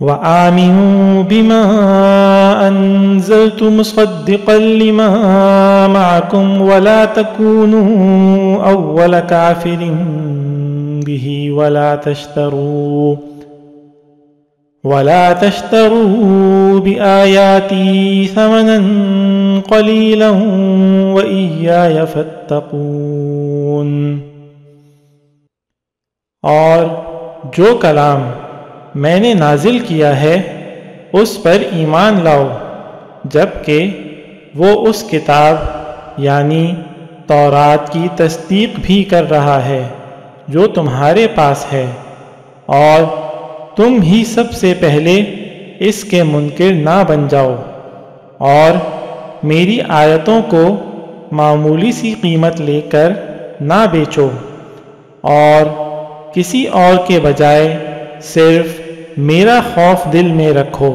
وآمنوا بما أنزلت مصدقا لما معكم ولا تكونوا أول كافر به ولا تشتروا بآياتي ثمنا قليلا وإياي فاتقون۔ اور جو کلام میں نے نازل کیا ہے اس پر ایمان لاؤ، جبکہ وہ اس کتاب یعنی تورات کی تصدیق بھی کر رہا ہے جو تمہارے پاس ہے، اور تم ہی سب سے پہلے اس کے منکر نہ بن جاؤ، اور میری آیتوں کو معمولی سی قیمت لے کر نہ بیچو، اور کسی اور کے بجائے صرف میرا خوف دل میں رکھو۔